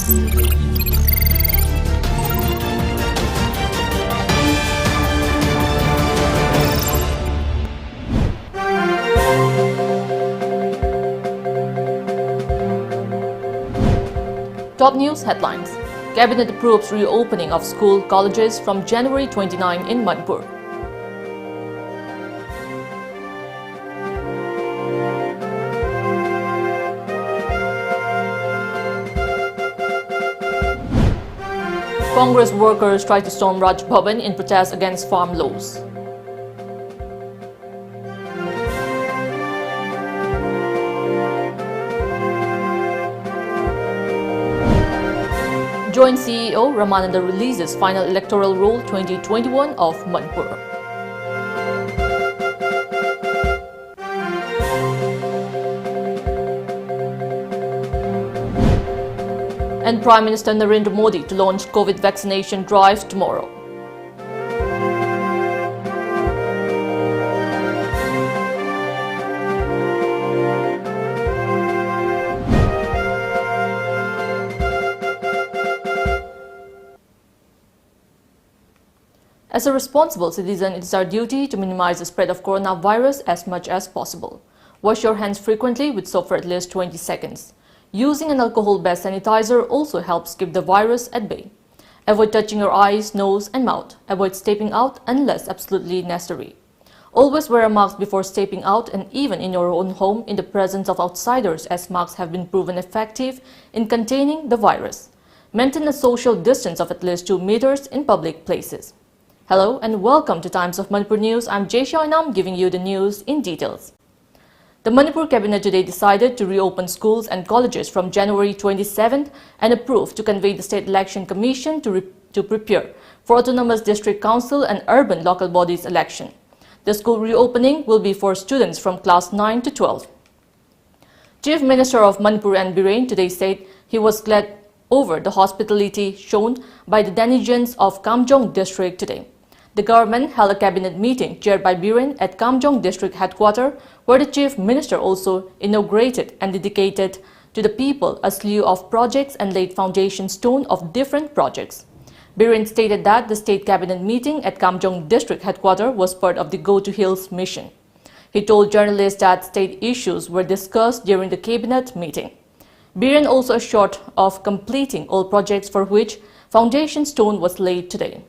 Top news headlines. Cabinet approves reopening of school colleges from January 29 in Manipur. Congress workers try to storm Raj Bhavan in protest against farm laws. Joint CEO Ramananda releases final electoral roll 2021 of Manipur. And Prime Minister Narendra Modi to launch COVID vaccination drive tomorrow. As a responsible citizen, it is our duty to minimize the spread of coronavirus as much as possible. Wash your hands frequently with soap for at least 20 seconds. Using an alcohol-based sanitizer also helps keep the virus at bay. Avoid touching your eyes, nose and mouth. Avoid stepping out unless absolutely necessary. Always wear a mask before stepping out and even in your own home in the presence of outsiders, as masks have been proven effective in containing the virus. Maintain a social distance of at least 2 meters in public places. Hello and welcome to Times of Manipur News. I'm JESSIA giving you the news in details. The Manipur Cabinet today decided to reopen schools and colleges from January 27th and approved to convene the State Election Commission to prepare for Autonomous District Council and Urban Local Bodies election. The school reopening will be for students from class 9 to 12. Chief Minister of Manipur and Biren today said he was glad over the hospitality shown by the denizens of Kamjong district today. The government held a cabinet meeting chaired by Biren at Kamjong district headquarters, where the chief minister also inaugurated and dedicated to the people a slew of projects and laid foundation stone of different projects. Biren stated that the state cabinet meeting at Kamjong district headquarters was part of the Go to Hills mission. He told journalists that state issues were discussed during the cabinet meeting. Biren also assured of completing all projects for which foundation stone was laid today.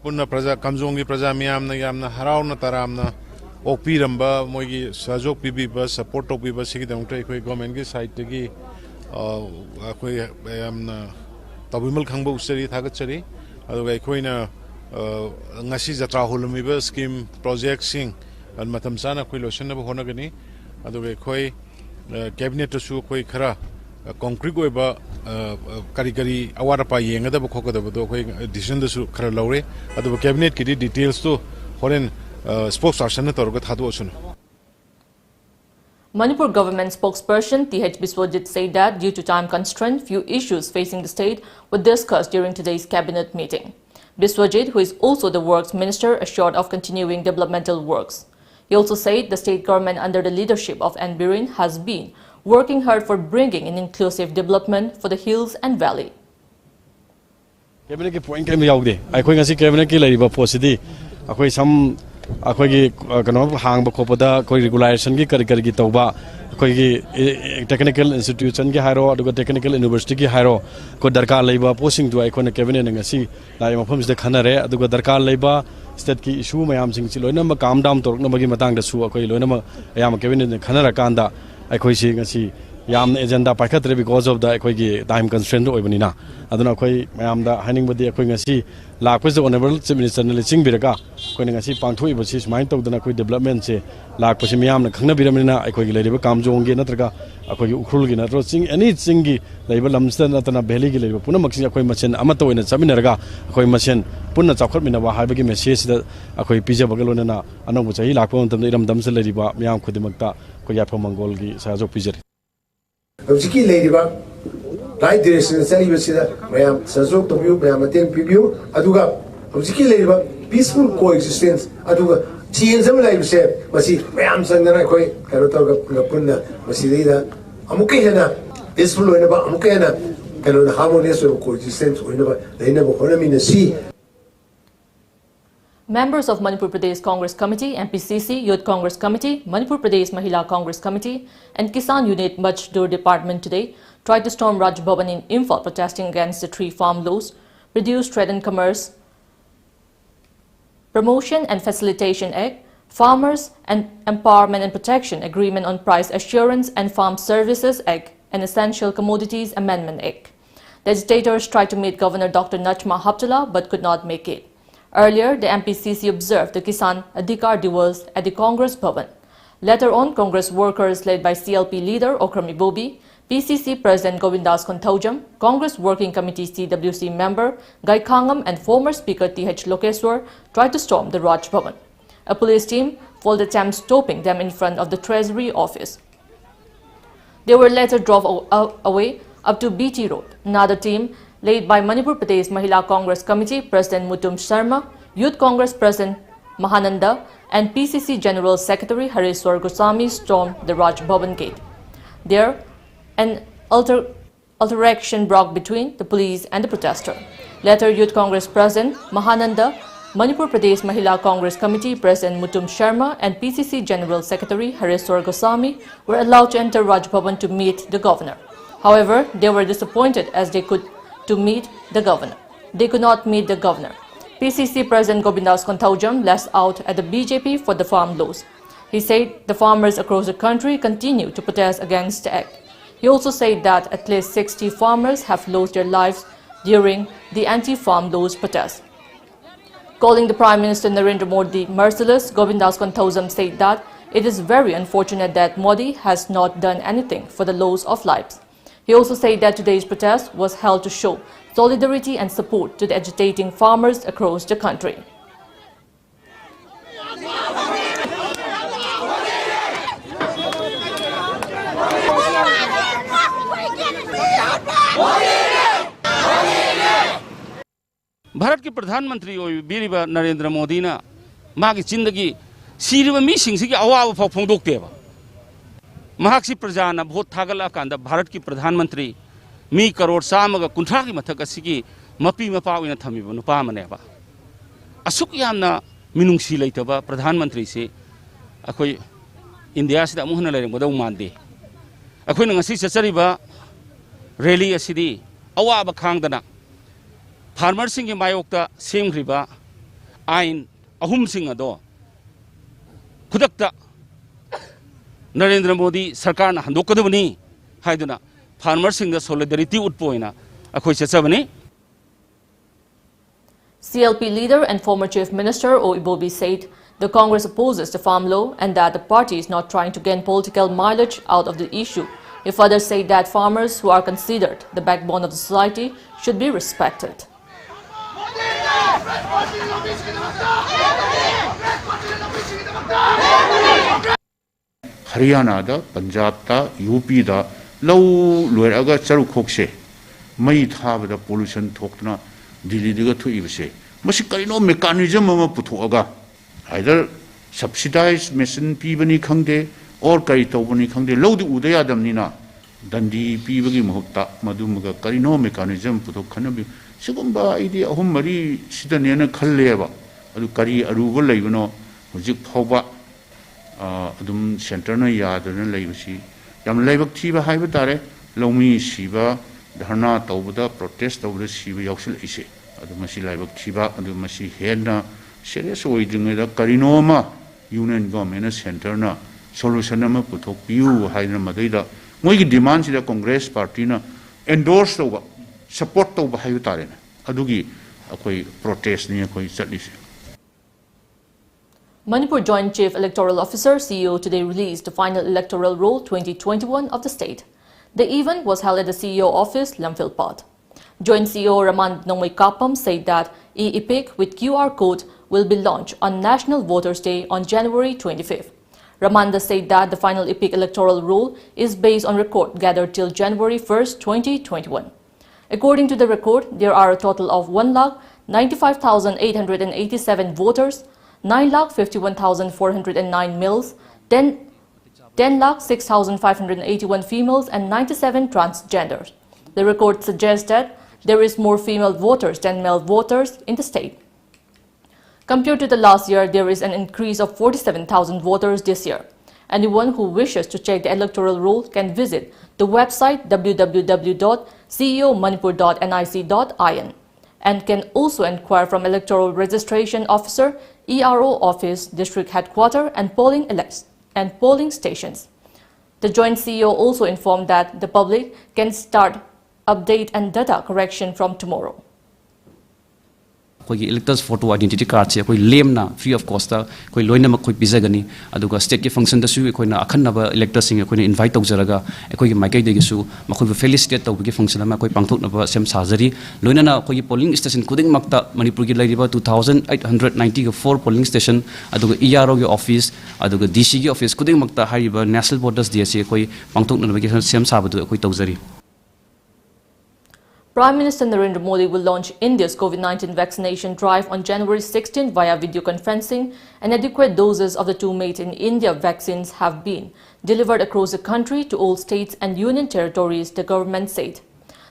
Punna praja kamjongi praja miyamna yamna harauna taramna okpiramba moigi sajok pibiba support okpiba sigidamta ekhoi government gi side tegi akhoi yamna tabimal khangba usari thagachari aduga ekhoina ngasi jatra holumiba scheme project sing an matam chana khoi losenaba honagani aduga ekhoi cabinet su khoi khara concrete oiba kari awarapa yengadaba khogadaba do khoi decision da su khara lawre aduba cabinet ki details to horen spokesperson na torga thadu asun. Manipur government spokesperson TH Biswajit said that due to time constraint, few issues facing the state were discussed during today's cabinet meeting. Biswajit, who is also the works minister, assured of continuing developmental works. He also said the state government under the leadership of N. Biren has been working hard for bringing an inclusive development for the hills and valley. Cabinet ki point kami yaugde. Akhoi ngasi cabinet ki lariba posidi. Akhoi sam akhoi ki kano hang ba khopada koi regulation ki kari ki tauba. Akhoi ki technical institution ki hairo aduga technical university ki hairo ko darkar laiba posting tu akhoi na cabinet ngasi lai mafam sida khanare aduga darkar laiba state ki issue mayam sing chi loina ma calm down tork na magi matang da su akhoi loina ma ayam cabinet khanara kanda akhoi si ngasi yam agenda pakhatre because of the akhoi time constraint oibanina aduna akhoi mayam da haning badi akhoi ngasi lakpa se honorable chief minister na lecing biraga akhoi ngasi pangthoi basi smain tawdana akhoi development se lakpa se mayam na khangna biramina akhoi gi leriba kamjong ge natraga akhoi ukhul gi natro ching any ching gi leiba lamsta natana valley gi leiba puna maksi akhoi machen amata oina chaminaraga akhoi machen punna chakhat mina wa haibagi message da akhoi pija bagalona na anobu chahi lakpa ontam iram damse leriba mayam khudimakta ko yaphom mangol gi sahajok pijari. Howziki ladiba right direction sali basida mayam sajok to view mayam aten preview aduga howziki ladiba peaceful coexistence aduga change am life se masi mayam sangana koi karo to ga punna masi da amukai hana peaceful oinaba amukena kano harmonious coexistence oinaba leinaba honamina si. Members of Manipur Pradesh Congress Committee, MPCC, Youth Congress Committee, Manipur Pradesh Mahila Congress Committee and Kisan Unit Majdur Department today tried to storm Raj Bhavan in Imphal protesting against the three farm laws, Reduced Trade and Commerce, Promotion and Facilitation Act, Farmers and Empowerment and Protection Agreement on Price Assurance and Farm Services Act and Essential Commodities Amendment Act. The agitators tried to meet Governor Dr. Najma Haptullah but could not make it. Earlier, the MPCC observed the Kisan Adhikar Diwas at the Congress Bhavan. Later on, Congress workers led by CLP leader Okram Ibobi, PCC President Govindas Konthaujam, Congress Working Committee CWC member Gai Khangam and former Speaker TH Lokeswar tried to storm the Raj Bhavan. A police team foiled attempts stopping them in front of the Treasury office. They were later drove away up to BT Road. Another team led by Manipur Pradesh Mahila Congress Committee President Mutum Sharma, Youth Congress President Mahananda and PCC General Secretary Hariswar Goswami stormed the Raj Bhavan gate. There, an altercation broke between the police and the protester. Later, Youth Congress President Mahananda, Manipur Pradesh Mahila Congress Committee President Mutum Sharma and PCC General Secretary Hariswar Goswami were allowed to enter Raj Bhavan to meet the governor. However, they were disappointed as they could not meet the governor. PCC President Govindas Konthaujam lashed out at the BJP for the farm laws. He said the farmers across the country continue to protest against the act. He also said that at least 60 farmers have lost their lives during the anti-farm laws protest. Calling the Prime Minister Narendra Modi merciless, Govindas Konthaujam said that it is very unfortunate that Modi has not done anything for the loss of lives. He also said that today's protest was held to show solidarity and support to the agitating farmers across the country. Bharat के प्रधानमंत्री बीरिबा नरेंद्र मोदी ना मागी जिंदगी सीरिबा मीसिंग सिगी अवाब फाव फोंदोक्तेबा महाक्षी प्रजा ना vote थागला कांदा भारत की प्रधानमंत्री मी करोड़ सामगा कुंठा की मथक असिगी मपी मपा ओइना थमिबा नुपा मनेबा असुक यामना मिनुंगसी लैतबा प्रधानमंत्री से अखोय इंडिया सिदा मुहना लेरंगबदौ मानदे अखोयना ngasi चचरिबा रैली असिदी अवाब खांगदना फार्मर सिंह मायोक्ता सेमख्रिबा आइन अहुम सिंह अदो खुदक्ता नरेंद्र मोदी सरकार ना हंदोकदबनी हाइदुना फार्मर सिंह द सोलिडारिटी उत्पोइना अखोय चचबनी. CLP leader and former Chief Minister O. Ibobi said the Congress opposes the farm law and that the party is not trying to gain political mileage out of the issue. He further said that farmers who are considered the backbone of the society should be respected. Haryana दा पंजाब ता UP दा लौ लोयरागा चरुखोकसे मई थाबदा pollution थोकना Delhi दिगा थुइबसे मसी करिनो mechanism अमा पुथोगा either subsidise machine पीबनी खंगदे और कई तौबनी खंगदे लौदि उदे यादमनिना दंडी पीबगी महत्ता मदुमगा करिनो mechanism पुथोखनबि सिगुम्बा आइदि अहुम मरी सिदनेना खल्लेबा अदु करी अरुबो लैबनो हुजिक फावबा अदुम सेंटरना यादना लैबसी याम लाइबक थीबा हाइबा तारे लौमी सीबा धरना तौबदा प्रोटेस्ट तौबदा सीबा यावसलइसे अदु मसी लाइबक थीबा अदु मसी हेना सीरियस ओइदिङेदा करिनोमा यूनियन गवर्नमेंट सेंटरना सोल्यूशन अमा पुथोकपियु हाइना मदैदा मोइगी डिमांड सिदा कांग्रेस पार्टीना एंडोर्स तौबा सपोर्ट तौबा हाइबा तारेना अदुगी अखोई प्रोटेस्ट नि अखोई चटलिसे. Manipur Joint Chief Electoral Officer CEO today released the final electoral roll 2021 of the state. The event was held at the CEO office, Lamphilpat. Joint CEO Raman Nongmai Kapam said that e-epic with QR code will be launched on National Voters' Day on January 25th. Ramanda said that the final epic electoral roll is based on record gathered till January 1st, 2021. According to the record, there are a total of 1,95,887 voters, 9,51,409 mills, 10 10,06,581 females and 97 transgenders. The record suggests that there is more female voters than male voters in the state. Compared to the last year, there is an increase of 47,000 voters this year. Anyone who wishes to check the electoral roll can visit the website www.ceomanipur.nic.in and can also inquire from Electoral Registration Officer, ERO Office, District Headquarters and polling stations. The Joint CEO also informed that the public can start update and data correction from tomorrow. Electors photo identity card se lemna free of cost koi loina ma koi pizagani aduga state ki function da su koina akhanaba electors sing koina invite tawjaraga koi maikai de su makoi felicitate tawgi function ma koi pangthok na sem sajari loina na koi polling station kuding makta Manipur gi lairiba 2894 polling station aduga ERO gi office aduga DC gi office kuding makta hariba national borders DSA koi pangthok na gi sem sabadu koi tawjari. Prime Minister Narendra Modi will launch India's COVID-19 vaccination drive on January 16 via video conferencing, and adequate doses of the two made in India vaccines have been delivered across the country to all states and union territories, the government said.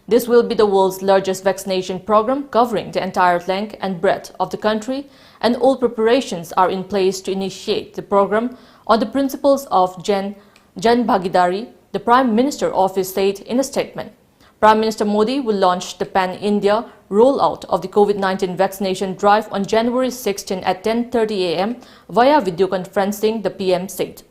This will be the world's largest vaccination program covering the entire length and breadth of the country, and all preparations are in place to initiate the program on the principles of Jan Bhagidari, the Prime Minister office said in a statement. Prime Minister Modi will launch the pan-India rollout of the COVID-19 vaccination drive on January 16 at 10:30 a.m. via video conferencing, the PM said.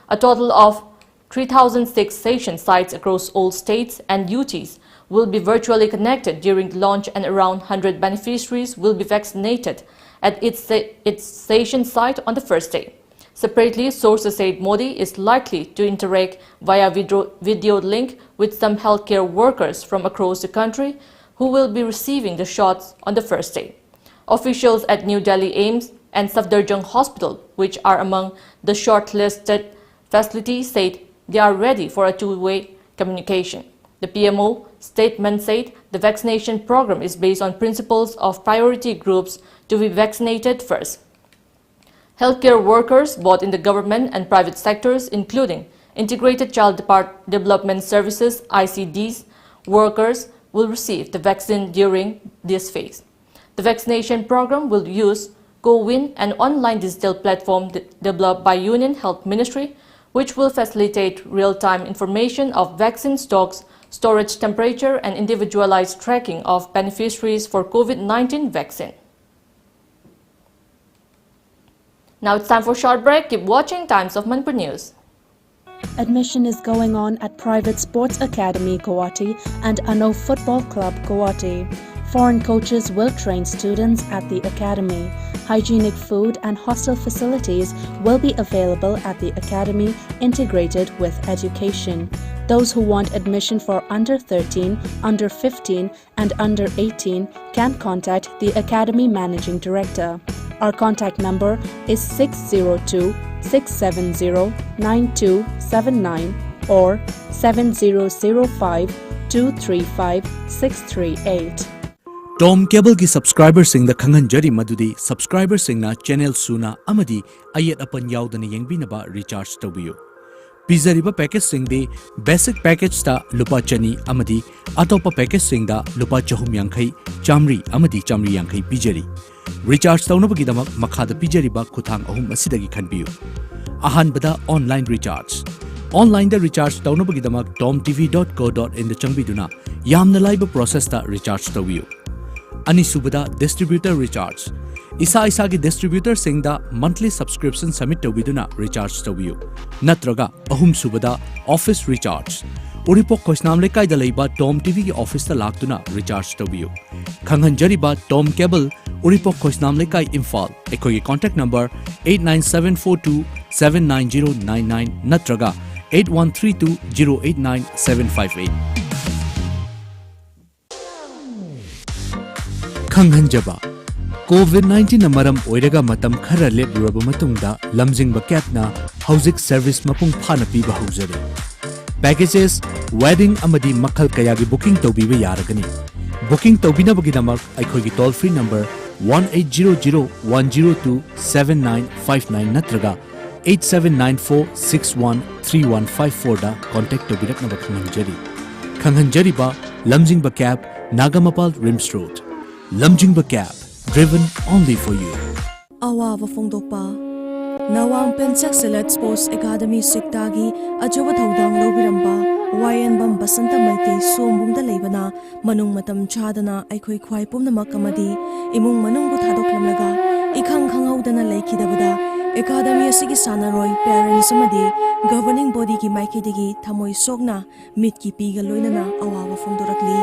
A total of 3,006 station sites across all states and UTs will be virtually connected during the launch, and around 100 beneficiaries will be vaccinated at its station site on the first day. Separately, sources said Modi is likely to interact via video link with some healthcare workers from across the country who will be receiving the shots on the first day. Officials at New Delhi AIIMS and Safdarjung Hospital, which are among the shortlisted facilities, said they are ready for a two-way communication. The PMO statement said the vaccination program is based on principles of priority groups to be vaccinated first. Healthcare workers, both in the government and private sectors, including Integrated Child Development Services, ICDs, workers will receive the vaccine during this phase. The vaccination program will use GoWin, an online digital platform developed by Union Health Ministry, which will facilitate real-time information of vaccine stocks, storage temperature, and individualized tracking of beneficiaries for COVID-19 vaccine. Now it's time for a short break. Keep watching Times of Manipur News. Admission is going on at Private Sports Academy Guwahati and Ano Football Club Guwahati. Foreign coaches will train students at the academy. Hygienic food and hostel facilities will be available at the academy, integrated with education. Those who want admission for under 13, under 15 and under 18 can contact the Academy Managing Director. Our contact number is 602-670-9279 or 7005-235-638. Tom Cable ki subscriber sing da khangan jari madudi subscriber sing na channel suna amadi ayat apan yaudana yengbinaba recharge tawbiyo. Pizariba package sing de basic package ta lupa chani amadi atopa package sing da lupa chahum yankai chamri amadi chamri yankai pijari. Recharge tawnabagi damak makhada pijariba kuthang ahum asidagi khanbiyo. Ahanbada online recharge. Online da recharge tawnabagi damak tomtv.co.in da changbiduna yamna laiba process ta recharge tawbiyo. Anisubada distributor recharge. Isa ki distributor sing da monthly subscription submit tawbiduna recharge tawbiyo. Natraga ahum subada office recharge. Uripok Kosnam Lekai da leiba TOMTV ki office ta laktuna recharge tawbiyo. Khanghan jariba Tom Cable Uripok Kosnam Lekai Imphal. Ekoi contact number 89742790999 natraga 8132089758. Khanghanjaba COVID-19 na maram oiraga matam khara lepluraba matungda lamjingba capna housing service mapung phana piba haujare. Packages, wedding amadi makhal kayagi booking tawbiba yaragani. Booking tawbinabagi damak aikhoigi toll free number 1800-102-7959 natraga 8794613154 da contact tobiraknaba khanganjari. Khanghanjariba Lamjingba Cab, Nagamapal Rims Road. Lamjingba Cab, driven only for you. Awawa Fongdokpa Nawang Penchak Select Sports Academy Sektagi Ajoba Thodang Lobiramba YN Bam Basanta Maite Sombungda Lebana Manung Matam Chadana Aikoi Kwai Pumnamak Amadi Imung Manungu Thadoklamlaga Ikhang Khangaudana Laikidabada Academy Asigi Sanaroi Parents Amadi Governing Body Ki Maikidigi Thamoi Sogna Mitki Piga Loinana Awawa Fongdorakli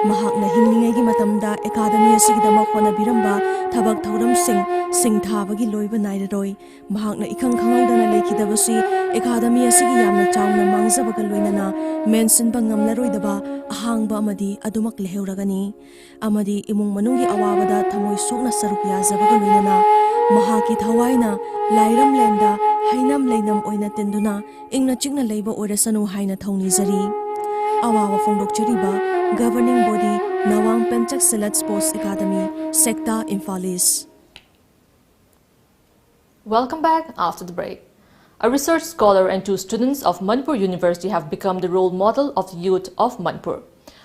Mahakna Hinglingagi Matamda Academy Asigi Damakona Biramba Thabak Thauram Singh Thabagi Loiba Nairoi Mahakna Ikhang Khangaudana Laikidabasi Academy Asigi Yamna Chawna Mangzabaga Loinana Mention Bangamlaroidaba Ahangba Amadi Adumak Leheuragani Amadi Imung Manungi Awabada Thamoi Sogna Sarupya Zabaga Loinana Mahaki Thawaina Lairam Lenda Hainam Leinam Oina Tenduna Ingna Chingna Labor Oresanu Haina Thoni Zari Awawa Fongdok Chariba Governing Body Nawang Penchak Select Sports Academy Sector Infalis. Welcome back after the break. A research scholar and 2 students of Manipur University have become the role model of the youth of Manipur.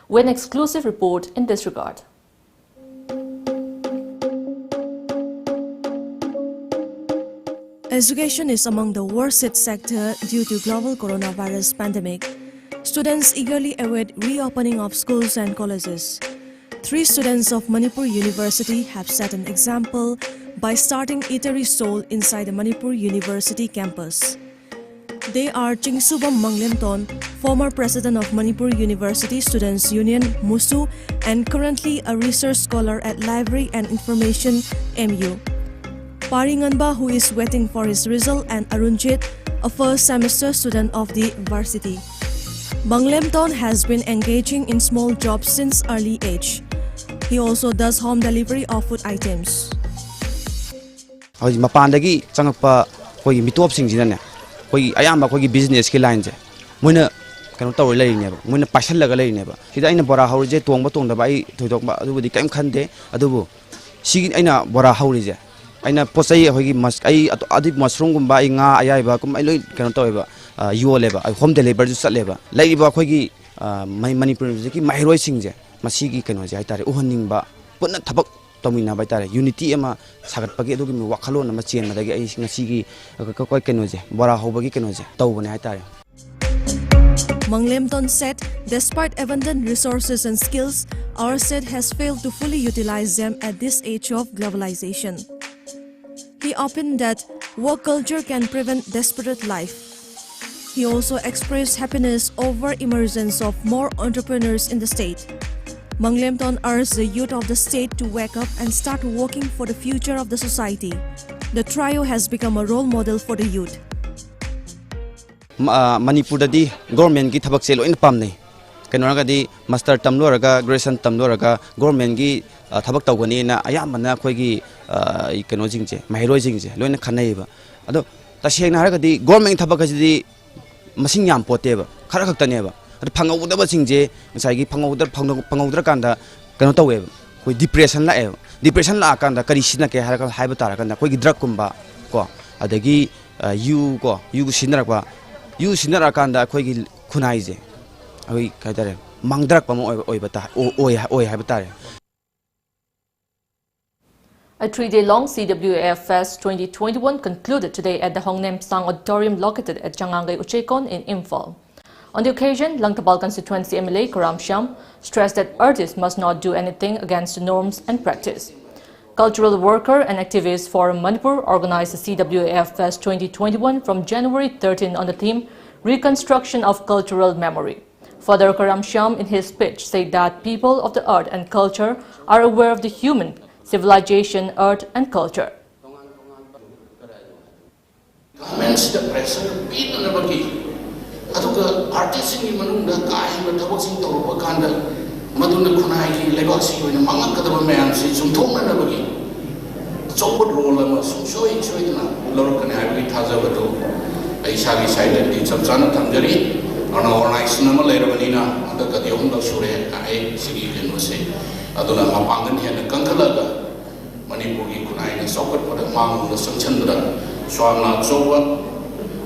With an exclusive report in this regard. Education is among the worst hit sector due to global coronavirus pandemic. Students eagerly await reopening of schools and colleges. 3 students of Manipur University have set an example by starting Eatery Soul inside the Manipur University campus. They are Chingsubam Manglemton, former president of Manipur University Students Union, MUSU, and currently a research scholar at Library and Information, MU. Paringanba, who is waiting for his result, and Arunjit, a first semester student of the varsity. Manglemton has been engaging in small jobs since early age. He also does home delivery of food items. Mapandagi changakpa koi mitop singjina koi ayamba koi business ki line je moina kanu taw lai ne ba moina pasal laga lai ne ba sida aina bora haurje tongba tongda bai thoidok ba adubudi kaim khande adubu sigi aina bora haurije aina posai hogi mas ai adi mushroom gumba ai nga ayai ba kum ai loi kanu taw ba yo leba home delivery ju satleba lai ba khoi gi Manipur ki mairoi singje masigi kanu je ai tare uhaning ba punna thabak Tomina by Tare, Unity Emma Sagat Pagedo, Wakalo, and Machin, Nasigi, Koi Kenoze, Bora Hobagi Kenoze, Towan Atare. Manglemton said, despite abundant resources and skills, our state has failed to fully utilize them at this age of globalization. He opined that work culture can prevent desperate life. He also expressed happiness over emergence of more entrepreneurs in the state. Manglemton urged the youth of the state to wake up and start working for the future of the society. The trio has become a role model for the youth. Manipur dadi government ki thabak se loin pam nei kenoraga di master tamloraga graduation tamloraga government ki thabak tawgani na ayamana khoi gi keno jingje mairoi jingje loina khanai ba ado taseng na haraga di government thabak ji masing yam pote ba khara khak tane ba Pangauda Singje, Sagi Pangauda Kanda, Kanotawe, with depression la depression la Kanda, Karishina Habatara, Kogi Drakumba, Ko, Adagi, you go, you Sinaraba, you Sinarakanda, Kogi Kunaize, Oi Katare, Mangdrakam Oibata, Oi Habatare. A 3-day-long CWAF Fest 2021 concluded today at the Hongnam Sang Auditorium located at Changangay Uchekon in Imphal. On the occasion, Langtabal constituency MLA Karam Shyam stressed that artists must not do anything against the norms and practice. Cultural worker and activist Forum Manipur organized the CWAF Fest 2021 from January 13 on the theme Reconstruction of Cultural Memory. Further, Karam Shyam in his speech said that people of the art and culture are aware of the human civilization, art and culture. Aduga artist ni manungda kai na thawak sing tawba kanda maduna khunai ki lebak si oina mangak kadaba mayam si sumthong na bagi chobot role ama sumsoi na lorok kana ai thaja bado ai sagi side di chapchana thamjari ana organize na ma lerabani na anda ka diom da sure ai sigi keno se aduna mapangan he na kankala ga Manipur ki khunai na sokot pada mang na samchandra swamna chowa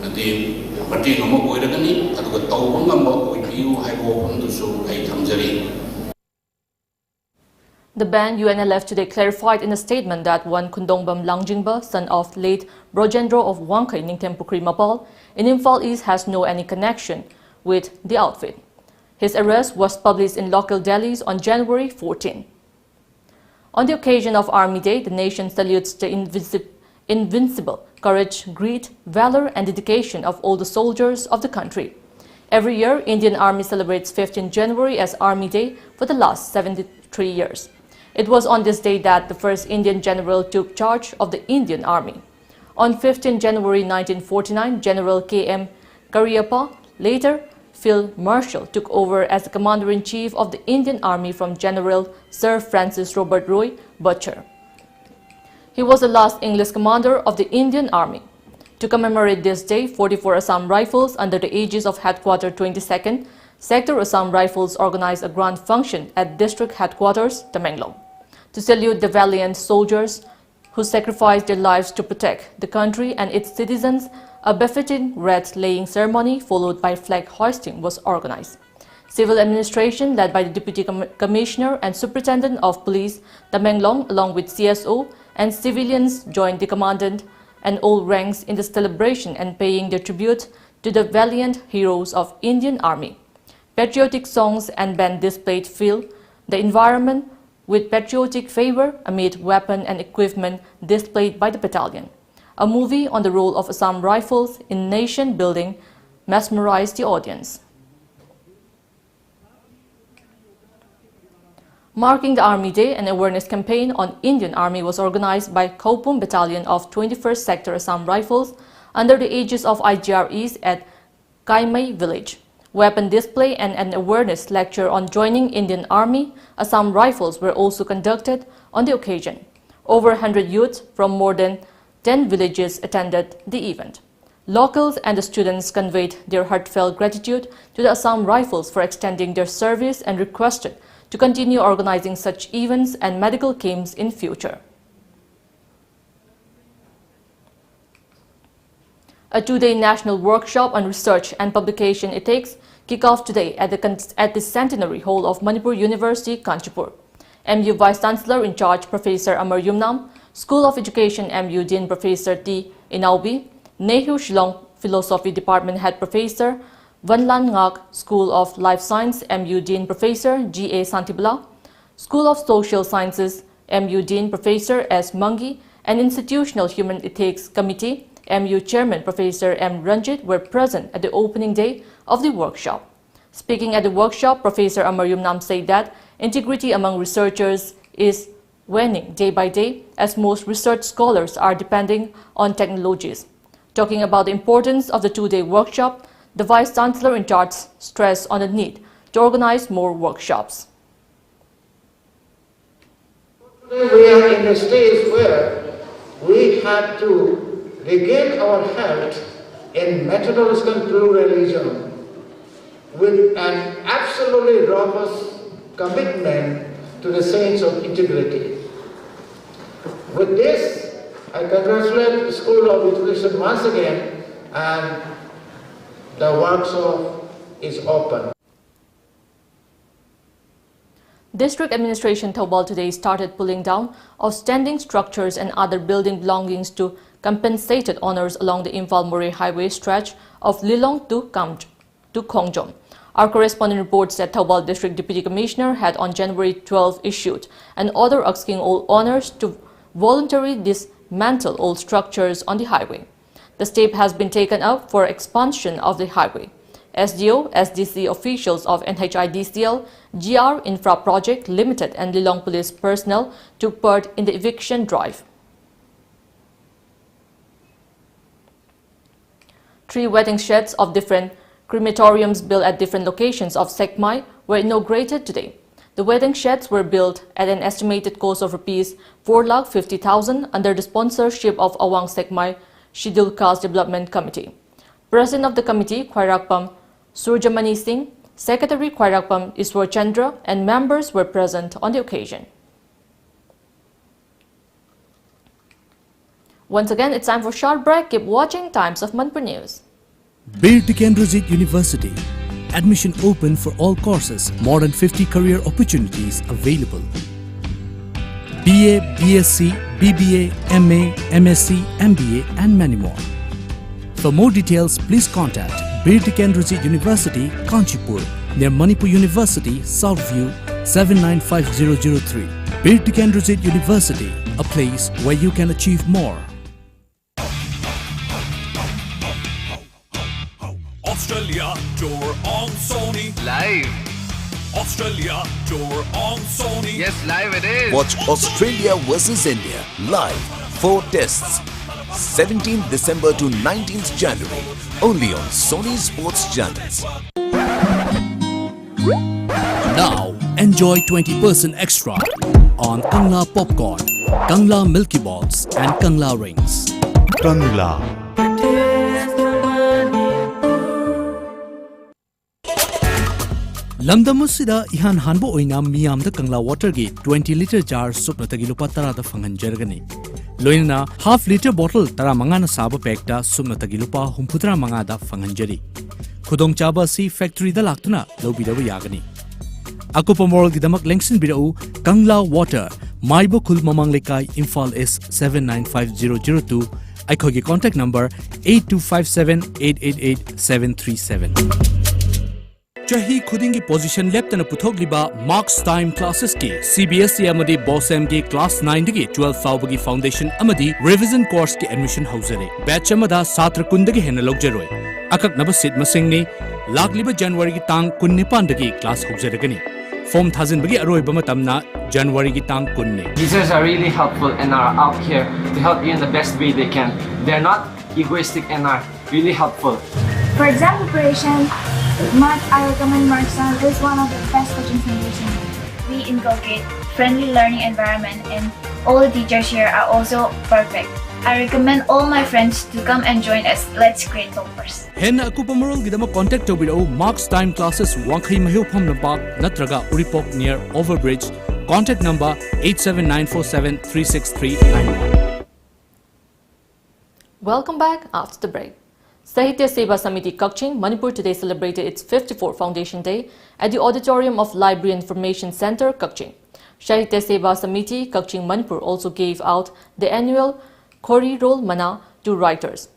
adi mating ama oiragani aduga tawba ngamba oipiu haibo hundusu ai thamjari. The band UNLF today clarified in a statement that one Kundongbam Langjingba, son of late Brojendro of Wangkai Ningtempukri Mapal, in Imphal East has no any connection with the outfit. His arrest was published in local dailies on January 14. On the occasion of Army Day, the nation salutes the invincible courage, greed, valor and dedication of all the soldiers of the country. Every year, Indian Army celebrates 15 January as Army Day for the last 73 years. It was on this day that the first Indian general took charge of the Indian Army. On 15 January 1949, General K.M. Cariappa, later Field Marshal, took over as the Commander-in-Chief of the Indian Army from General Sir Francis Robert Roy Butcher. He was the last English commander of the Indian Army. To commemorate this day, 44 Assam Rifles under the aegis of Headquarter 22nd Sector Assam Rifles organized a grand function at District Headquarters, Tamenglong, to salute the valiant soldiers who sacrificed their lives to protect the country and its citizens. A befitting wreath-laying ceremony followed by flag hoisting was organized. Civil administration led by the Deputy Commissioner and Superintendent of Police, Tamenglong, along with CSO and civilians joined the Commandant and all ranks in the celebration and paying their tribute to the valiant heroes of Indian Army. Patriotic songs and band displayed fill the environment with patriotic fervor amid weapon and equipment displayed by the battalion. A movie on the role of Assam Rifles in nation building mesmerized the audience. Marking the Army Day, an awareness campaign on Indian Army was organized by Kaupum Battalion of 21st Sector Assam Rifles under the aegis of IGR East at Kaimai village. Weapon display and an awareness lecture on joining Indian Army, Assam Rifles were also conducted on the occasion. Over 100 youths from more than 10 villages attended the event. Locals and the students conveyed their heartfelt gratitude to the Assam Rifles for extending their service and requested to continue organizing such events and medical camps in future. A two-day national workshop on research and publication ethics kick off today at the Centenary Hall of Manipur University, Kanchipur. MU Vice Chancellor in charge Professor Amar Yumnam, School of Education MU Dean Professor T. Inaubi, Nehru Shillong Philosophy Department Head Professor Vanlan Ngak, School of Life Science MU Dean Professor G.A. Santibala, School of Social Sciences MU Dean Professor S. Mangi, and Institutional Human Ethics Committee MU Chairman Professor M. Ranjit were present at the opening day of the workshop. Speaking at the workshop, Professor Amar Yumnam said that integrity among researchers is waning day by day as most research scholars are depending on technologies. Talking about the importance of the two-day workshop, the Vice Chancellor in charge stressed on the need to organize more workshops. Today we are in a stage where we have to regain our health in methodological pluralism with an absolutely robust commitment to the sense of integrity. With this, I congratulate the School of Education once again, and the workshop is open. District Administration Thoubal today started pulling down outstanding structures and other building belongings to compensated owners along the Imphal-Murray Highway stretch of Lilong to Khongjom. Our correspondent reports that Thoubal District Deputy Commissioner had on January 12 issued an order asking all owners to voluntarily dismantle all structures on the highway. The step has been taken up for expansion of the highway. SDO, SDC officials of NHIDCL, GR Infra Project Limited and Lilong Police personnel took part in the eviction drive. 3 waiting sheds of different crematoriums built at different locations of Sekmai were inaugurated today. The waiting sheds were built at an estimated cost of Rs 4,50,000 under the sponsorship of Awang Sekmai Scheduled Caste Development Committee. President of the committee, Khairakpam Surjamani Singh, Secretary Khairakpam Iswar Chandra, and members were present on the occasion. Once again, it's time for a short break. Keep watching Times of Manipur News. Bir Tikendrazit University. Admission open for all courses. More than 50 career opportunities available. BA, BSc, BBA, MA, MSc, MBA and many more. For more details, please contact Bir Tikendrazit University, Kanchipur, near Manipur University, Southview, 795003. Bir Tikendrazit University, a place where you can achieve more. Australia tour on Sony. Live. Australia tour on Sony. Yes, live it is. Watch Australia versus India live. 4 tests. 17th December to 19th January. Only on Sony Sports Channels. Now enjoy 20% extra on Kangla Popcorn, Kangla Milky Balls and Kangla Rings. Kangla. Lamdamusida ihan hanbo OINAM miyam da Kangla water gi 20 liter jar supna tagi lupa tara da fanganjargani. Loina half liter bottle tara manga na saba pack da supna tagi lupa humputra manga da fanganjari. Khudong chaba si factory da laktuna lobi da yagani. Ako pamorol gidamak lengsin bidau Kangla water Maibo Khul Mamang Lekai Imphal S 795002. Aikogi contact number 8257888737. Chahi khudingi position leptana puthokliba marks time classes ki CBSE amadi BOSM ki class 9 dagi 12 fawbagi foundation amadi revision course ki admission hauzare batch amada satra kundagi hena logjaroi akak naba seat masingni lagliba January ki tang 19 dagi class hauzaragani form thazin bagi aroi bama tamna January ki tang 19. Teachers are really helpful and are out here to help you in the best way they can. They're not egoistic and are really helpful. For exam preparation, I recommend Markson is one of the best coaching foundations. We inculcate friendly learning environment and all the teachers here are also perfect. I recommend all my friends to come and join us. Let's create toppers. Henna akupamarol gidama contact tobiro marks time classes Wangkhai Mahiu Pham Lampak natraga Uripok near Overbridge. Contact number 879473639. Welcome back after the break. Sahitya Seva Samiti Kaching, Manipur today celebrated its 54th Foundation Day at the auditorium of Library Information Center, Kaching. Sahitya Seva Samiti Kaching, Manipur also gave out the annual Khori Roll Mana to writers.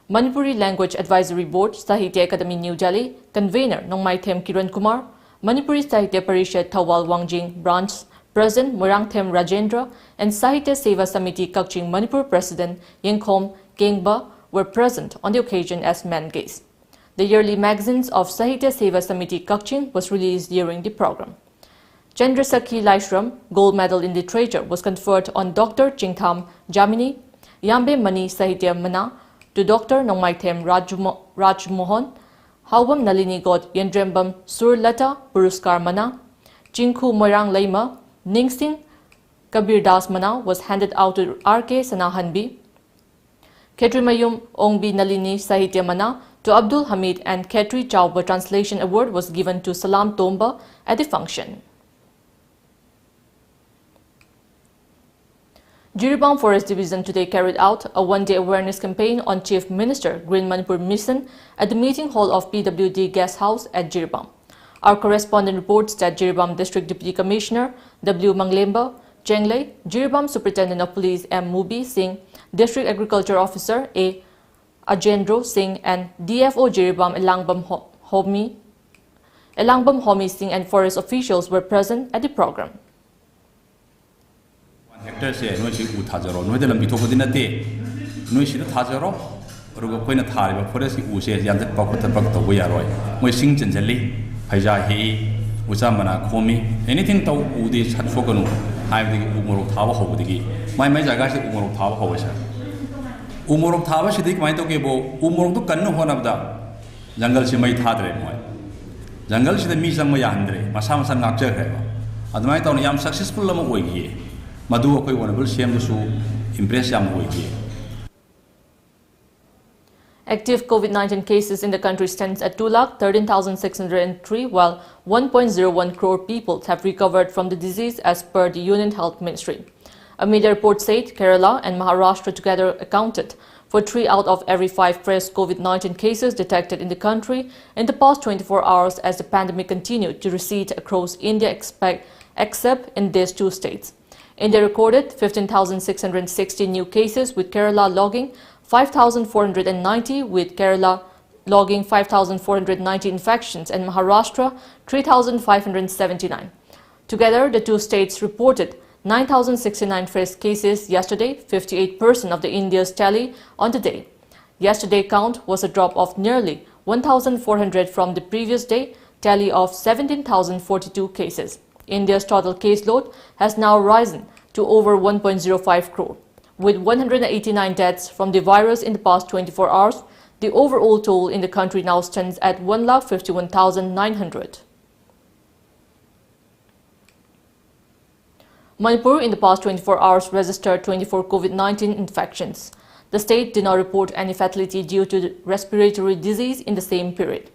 Manipuri Language Advisory Board, Sahitya Academy New Delhi, convener Nongmai Them Kiran Kumar, Manipuri Sahitya Parishad Thawal Wangjing Branch President Moirangthem Rajendra and Sahitya Seva Samiti Kaching Manipur President Yengkhom Kengba were present on the occasion as main guests. The yearly magazines of Sahitya Seva Samiti Kaching was released during the program. Chandrasakhi Laishram, Gold Medal in Literature, was conferred on Dr. Chingtham Jamini, Yambe Mani Sahitya Mana to Dr. Nongmaithem Rajmohan, Hawam Nalini God Yendrembam Surlata Puruskar Mana, Chingku Moirang Laima, Ningsing Kabir Das Mana was handed out to R.K. Sanahanbi. Ketri Mayum Ongbi Nalini Sahitya Mana to Abdul Hamid and Ketri Chauba Translation Award was given to Salam Tomba at the function. Jiribam Forest Division today carried out a one-day awareness campaign on Chief Minister Green Manipur Mission at the meeting hall of PWD Guest House at Jiribam. Our correspondent reports that Jiribam District Deputy Commissioner W. Manglemba Chenglei, Jiribam Superintendent of Police M. Mubi Singh, District Agriculture Officer A. Ajendro Singh and DFO Jiribam Elangbam Homi Singh and forest officials were present at the program. Hectare se no chi uthajaro no de lambi thopodi nate no chi thajaro rugo koina thariba forest u se yan jat pakot pak to yaroi moi sing chanjali phaija hi usamana khomi anything to u di chatfokanu haibdi umorok thaba hobodi mai jaga se umorok thaba hobasa umorok thaba se dik mai to ke bo umorok to kanno honabda jungle se mai thadre moi jungle se mi sang ma yandre masa masa ngakje khre admai to yam successful lama oigi madu akoi honorable CM su impress yam oigi. Active COVID-19 cases in the country stands at 2,13,603, while 1.01 crore people have recovered from the disease as per the Union Health Ministry. A media report said Kerala and Maharashtra together accounted for 3 out of every 5 fresh COVID-19 cases detected in the country in the past 24 hours as the pandemic continued to recede across India except in these 2 states. India recorded 15,660 new cases, with Kerala logging 5,490, with Kerala logging 5,490 infections and Maharashtra 3,579. Together, the 2 states reported 9,069 fresh cases yesterday, 58% of the India's tally on the day. Yesterday's count was a drop of nearly 1,400 from the previous day tally of 17,042 cases. India's total caseload has now risen to over 1.05 crore. With 189 deaths from the virus in the past 24 hours, the overall toll in the country now stands at 1,51,900. Manipur in the past 24 hours registered 24 COVID-19 infections. The state did not report any fatality due to respiratory disease in the same period.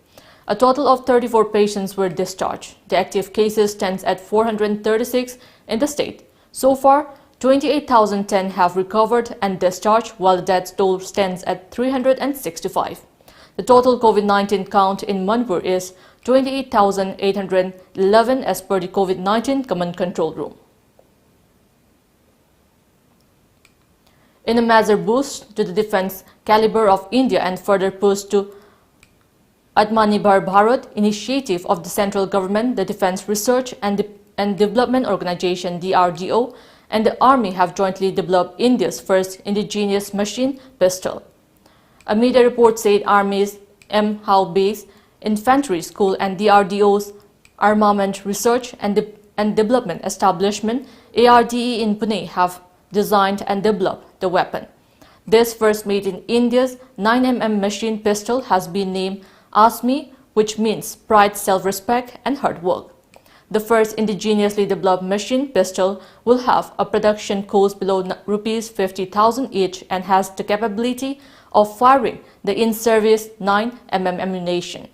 A total of 34 patients were discharged. The active cases stands at 436 in the state. So far, 28,010 have recovered and discharged, while the death toll stands at 365. The total COVID-19 count in Manipur is 28,811 as per the COVID-19 Command Control Room. In a major boost to the defense caliber of India and further push to Atmanirbhar Bharat initiative of the central government, the Defense Research and Development Organization (DRDO) and the Army have jointly developed India's first indigenous machine pistol. A media report said Army's M. Howe Base Infantry School and DRDO's Armament Research and Development Establishment (ARDE) in Pune have designed and developed the weapon. This first made in India's 9mm machine pistol has been named ASMI, which means pride, self-respect and hard work. The first indigenously developed machine pistol will have a production cost below Rs 50,000 each and has the capability of firing the in-service 9mm ammunition.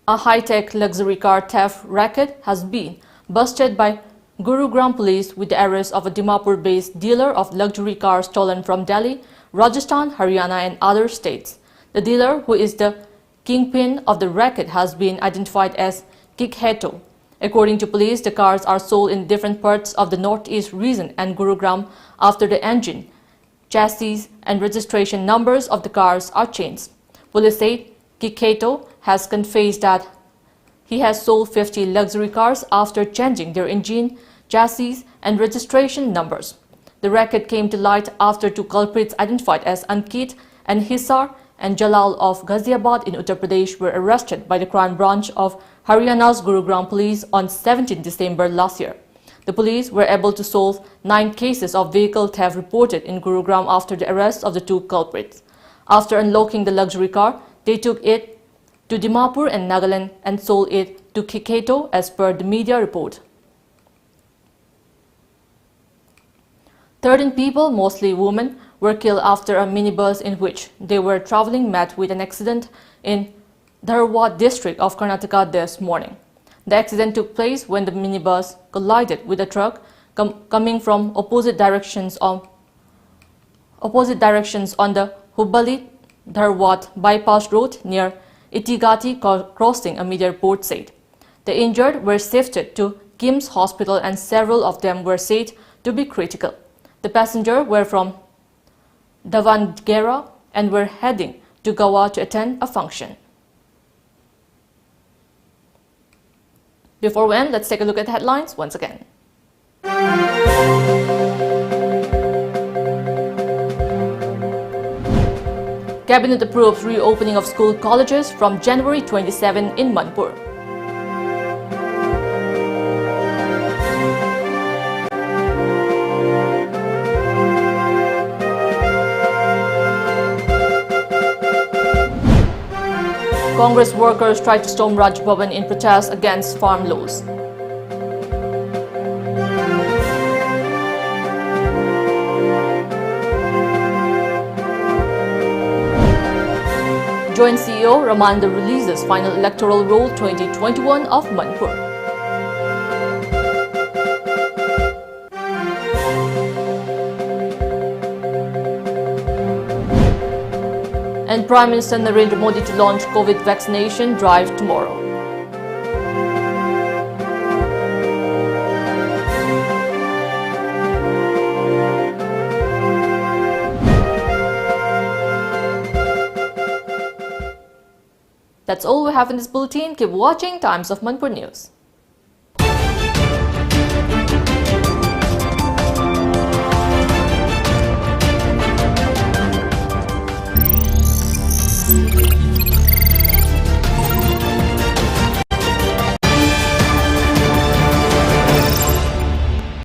A high-tech luxury car theft racket has been busted by Gurugram police with the arrest of a Dimapur-based dealer of luxury cars stolen from Delhi, Rajasthan, Haryana and other states. The dealer, who is the kingpin of the racket, has been identified as Kikheto. According to police, the cars are sold in different parts of the northeast region and Gurugram after the engine, chassis and registration numbers of the cars are changed. Police say Kikheto has confessed that he has sold 50 luxury cars after changing their engine, chassis and registration numbers. The racket came to light after 2 culprits identified as Ankit and Hisar and Jalal of Ghaziabad in Uttar Pradesh were arrested by the crime branch of Haryana's Gurugram police on 17 December last year. The police were able to solve 9 cases of vehicle theft reported in Gurugram after the arrest of the 2 culprits. After unlocking the luxury car, they took it to Dimapur and Nagaland and sold it to Kikheto as per the media report. 13 people, mostly women, were killed after a minibus in which they were traveling met with an accident in Dharwad district of Karnataka this morning. The accident took place when the minibus collided with a truck coming from opposite directions on the Hubballi-Dharwad bypass road near Itigati crossing, a media report said. The injured were shifted to KIMS hospital and several of them were said to be critical. The passengers were from Davangere and were heading to Goa to attend a function. Before we end, let's take a look at the headlines once again. Cabinet approves reopening of school colleges from January 27 in Manipur. Congress workers tried to storm Raj Bhavan in protest against farm laws. Joint CEO Ramananda releases final electoral roll 2021 of Manipur. Indian Prime Minister Narendra Modi to launch COVID vaccination drive tomorrow. That's all we have in this bulletin. Keep watching Times of Manipur News.